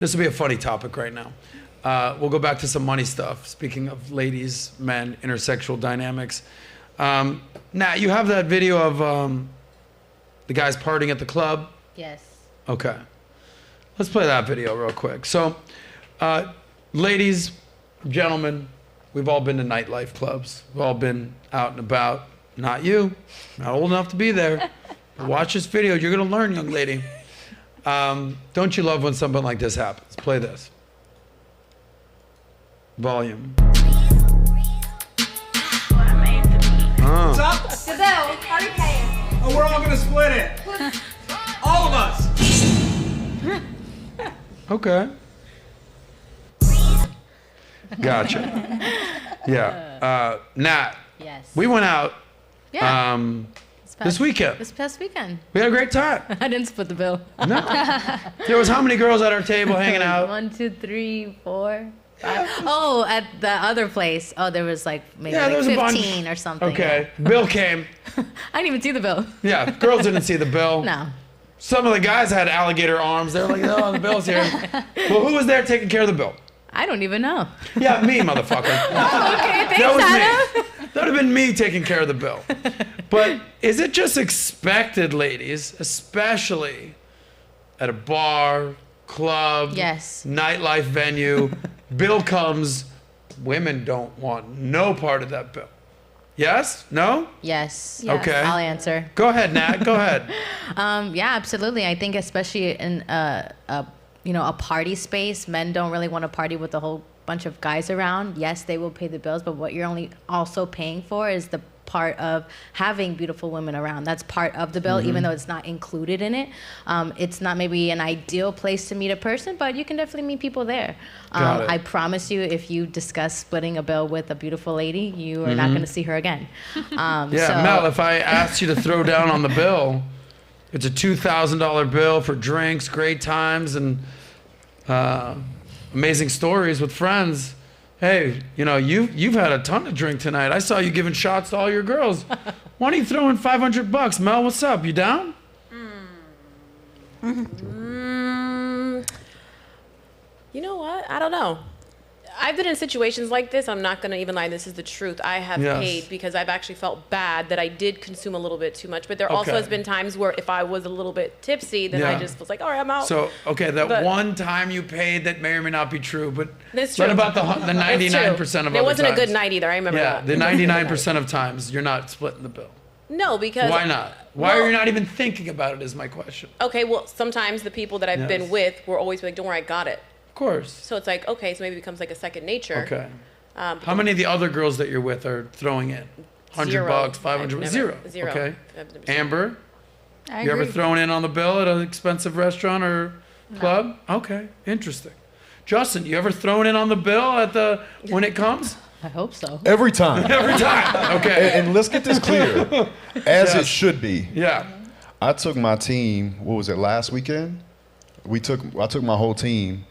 This will be a funny topic right now. We'll go back to some money stuff. Speaking of ladies, men, intersexual dynamics. Nat, you have that video of the guys partying at the club? Yes. Okay. Let's play that video real quick. So, ladies, gentlemen, we've all been to nightlife clubs. We've all been out and about. Not you. Not old enough to be there. Watch this video. You're going to learn, young lady. Don't you love when something like this happens? Play this. Volume. What's up? The bill. How are you paying? Oh, we're all gonna split it. All of us. Okay. Gotcha. Yeah. Nat. Yes. We went out Yeah. this weekend. This past weekend. We had a great time. I didn't split the bill. No. There was how many girls at our table hanging out? 1, 2, 3, 4, 5. Oh, at the other place. Oh, there was like maybe Yeah, there was like a 15 or something. Okay. Bill came. I didn't even see the bill. Yeah, girls didn't see the bill. No. Some of the guys had alligator arms. They were like, no, the bill's here. Well, who was there taking care of the bill? I don't even know. Yeah, me, motherfucker. Okay, thanks, That was Adam. me. That would have been me taking care of the bill. But is it just expected, ladies, especially at a bar, club, Yes. nightlife venue, bill comes, women don't want no part of that bill. Yes? No? Yes. Okay. I'll answer. Go ahead, Nat. Go ahead. Yeah, absolutely. I think especially in a party space, men don't really want to party with a whole bunch of guys around. Yes, they will pay the bills, but what you're only also paying for is the part of having beautiful women around. That's part of the bill, even though it's not included in it. It's not maybe an ideal place to meet a person, but you can definitely meet people there. Got it. I promise you, if you discuss splitting a bill with a beautiful lady, you are not going to see her again. Yeah, Mel, if I asked you to throw down on the bill, it's a $2,000 bill for drinks, great times, and amazing stories with friends. Hey, you know, you've had a ton to drink tonight. I saw you giving shots to all your girls. Why don't you throw in $500? Mel, what's up? You down? You know what? I don't know. I've been in situations like this. I'm not going to even lie. This is the truth. I have paid because I've actually felt bad that I did consume a little bit too much. But there also has been times where if I was a little bit tipsy, then I just was like, all right, I'm out. So, okay, that one time you paid that may or may not be true, but That's true. what about the 99% of It other wasn't times? a good night either. I remember Yeah, that. the 99% of times you're not splitting the bill. No, because... Why not? Why are you not even thinking about it is my question. Okay, well, sometimes the people that I've been with were always like, don't worry, I got it. Of course. So it's like, okay, so maybe it becomes like a second nature. Okay. How many of the other girls that you're with are throwing in? $100, $500, zero. Zero. Okay. I've never seen Amber, I you ever agree. thrown in on the bill at an expensive restaurant or club? Okay, interesting. Justin, you ever thrown in on the bill when it comes? I hope so. Every time. Every time. Okay. And let's get this clear, as it should be. Yeah. I took my team. What was it? Last weekend, I took my whole team,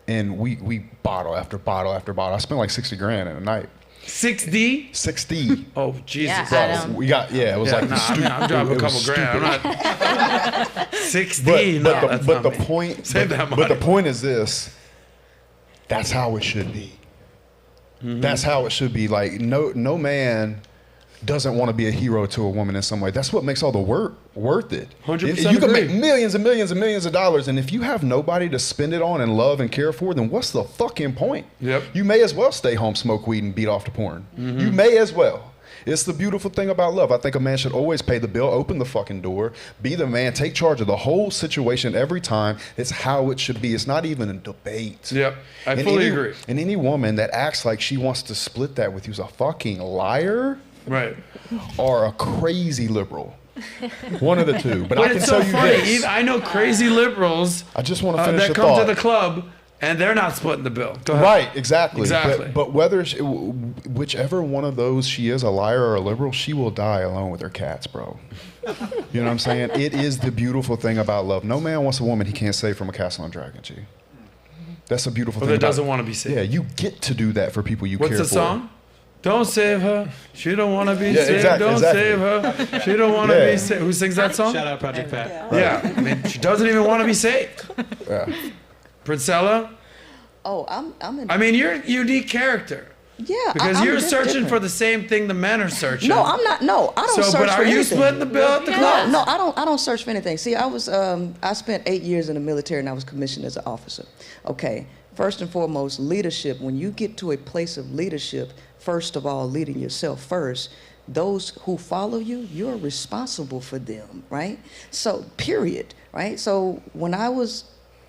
and we bottle after bottle after bottle. I spent like $60 grand in a night. 6D? 60. Oh, Jesus. Yeah, Bro, Adam. we got it was like I'm dropping a it couple was grand. I'm stupid. not 6D. But no, the point. Save that But the money. point is this. That's how it should be. That's how it should be. Like no man doesn't want to be a hero to a woman in some way. That's what makes all the work worth it. 100% You can agree. make millions and millions and millions of dollars, and if you have nobody to spend it on and love and care for, then what's the fucking point? Yep. You may as well stay home, smoke weed, and beat off to porn. You may as well. It's the beautiful thing about love. I think a man should always pay the bill, open the fucking door, be the man, take charge of the whole situation every time. It's how it should be. It's not even a debate. Yep, I And fully agree. And any woman that acts like she wants to split that with you is a fucking liar Right. or a crazy liberal. One of the two. But But I can it's tell so you funny. this. I know crazy liberals I just want to finish that the come thought. to the club and they're not splitting the bill. Go ahead. Right, exactly. Exactly. But whether whichever one of those she is, a liar or a liberal, she will die alone with her cats, bro. You know what I'm saying? It is the beautiful thing about love. No man wants a woman he can't save from a castle on Dragon, G. That's a beautiful Or thing. that doesn't want to be saved. Yeah, you get to do that for people you What's care the for. song? Don't save her. She don't want to be Yeah, saved. exactly, Don't exactly. save her. She don't want to Yeah. be saved. Who sings that song? Shout out Project Pat. Yeah. I mean, she doesn't even want to be saved. Yeah. Princella? Oh, I'm in. I mean, you're a unique character. Yeah, because you're searching different. for the same thing the men are searching. No, I'm not. No, I don't search for anything. But are you splitting the bill at the club? No, I don't search for anything. See, I spent 8 years in the military and I was commissioned as an officer. Okay, first and foremost, leadership. When you get to a place of leadership, first of all, leading yourself first. Those who follow you, you're responsible for them, right? So, period, right? So when I was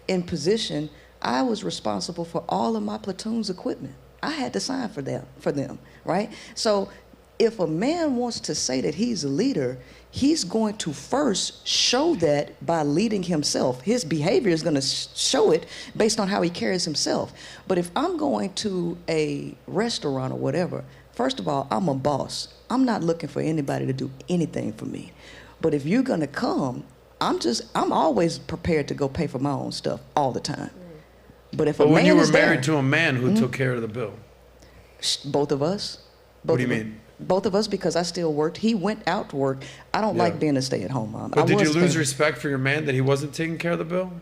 in position, I was responsible for all of my platoon's equipment. I had to sign for them, right? So if a man wants to say that he's a leader, he's going to first show that by leading himself. His behavior is going to show it based on how he carries himself. But if I'm going to a restaurant or whatever, first of all, I'm a boss. I'm not looking for anybody to do anything for me. But if you're going to come, I'm always prepared to go pay for my own stuff all the time. But if when you were married to a man who took care of the bill? Both of us. What do you mean? Both of us, because I still worked. He went out to work. I don't like being a stay-at-home mom. But did you lose respect for your man that he wasn't taking care of the bill?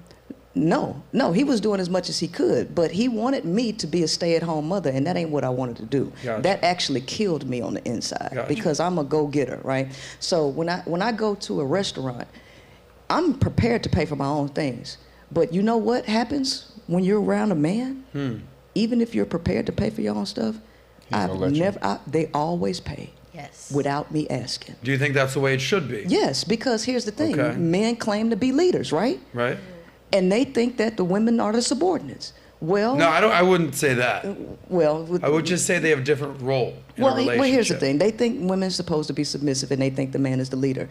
No, he was doing as much as he could, but he wanted me to be a stay-at-home mother, and that ain't what I wanted to do. Gotcha. That actually killed me on the inside because I'm a go-getter, right? So when I go to a restaurant, I'm prepared to pay for my own things. But you know what happens when you're around a man? Even if you're prepared to pay for your own stuff, they always pay. Yes. Without me asking. Do you think that's the way it should be? Yes, because here's the thing. Okay. Men claim to be leaders, right? Right. And they think that the women are the subordinates. Well, no, I wouldn't say that. Well, I would just say they have a different role in a relationship. Well, here's the thing. They think women's supposed to be submissive, and they think the man is the leader.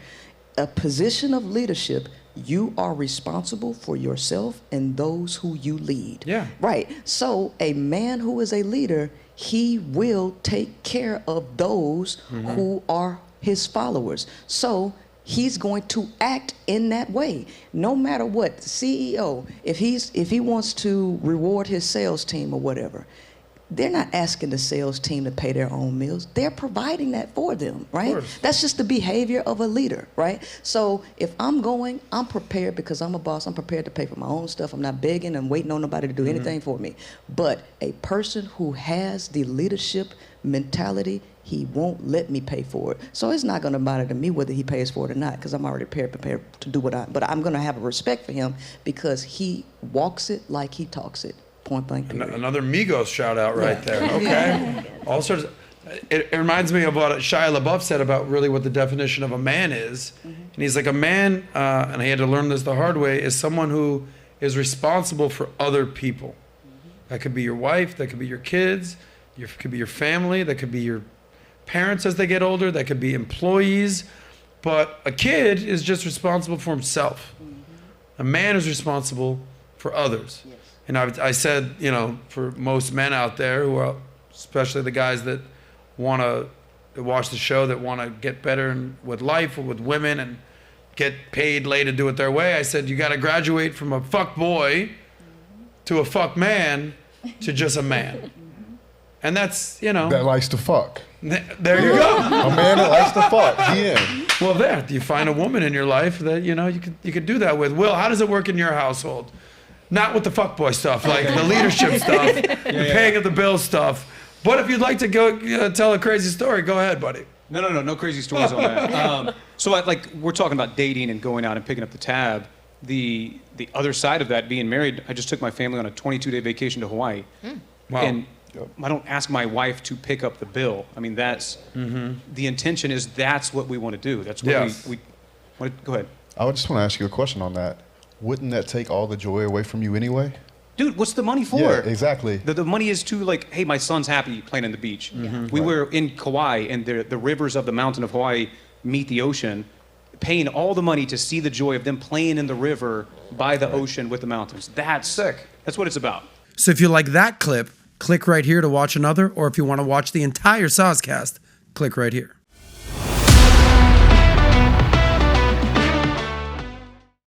A position of leadership, you are responsible for yourself and those who you lead. Yeah. Right. So a man who is a leader, he will take care of those who are his followers. So he's going to act in that way, no matter what. The CEO, if he wants to reward his sales team or whatever, they're not asking the sales team to pay their own meals. They're providing that for them, right? That's just the behavior of a leader, right? So if I'm going, I'm prepared because I'm a boss. I'm prepared to pay for my own stuff. I'm not begging and waiting on nobody to do anything for me. But a person who has the leadership mentality, he won't let me pay for it. So it's not going to matter to me whether he pays for it or not because I'm already prepared to do but I'm going to have a respect for him because he walks it like he talks it. Point blank period. Another Migos shout out right there. Okay. All sorts of, it reminds me of what Shia LaBeouf said about really what the definition of a man is. And he's like, a man, and he had to learn this the hard way, is someone who is responsible for other people. That could be your wife, that could be your kids, could be your family, that could be your parents as they get older, that could be employees. But a kid is just responsible for himself. A man is responsible for others. And I said, you know, for most men out there who are, especially the guys that want to watch the show, that want to get better with life or with women and get paid later to do it their way, I said, you got to graduate from a fuck boy to a fuck man to just a man. And that's, you know. That likes to fuck. There you go. A man that likes to fuck. Yeah. Well, there, you find a woman in your life that, you know, you could do that with. Will, how does it work in your household? Not with the fuckboy stuff, like the leadership stuff, the paying of the bills stuff. But if you'd like to go tell a crazy story, go ahead, buddy. No crazy stories on that. So we're talking about dating and going out and picking up the tab. The other side of that, being married, I just took my family on a 22-day vacation to Hawaii. Wow. And I don't ask my wife to pick up the bill. I mean, that's the intention is that's what we want to do. That's what we want to, go ahead. I just want to ask you a question on that. Wouldn't that take all the joy away from you anyway? Dude, what's the money for? Yeah, exactly. The money is to, like, hey, my son's happy playing on the beach. We were in Kauai, and the rivers of the mountain of Hawaii meet the ocean, paying all the money to see the joy of them playing in the river by the ocean with the mountains. That's sick. That's what it's about. So if you like that clip, click right here to watch another, or if you want to watch the entire SOSCAST, click right here.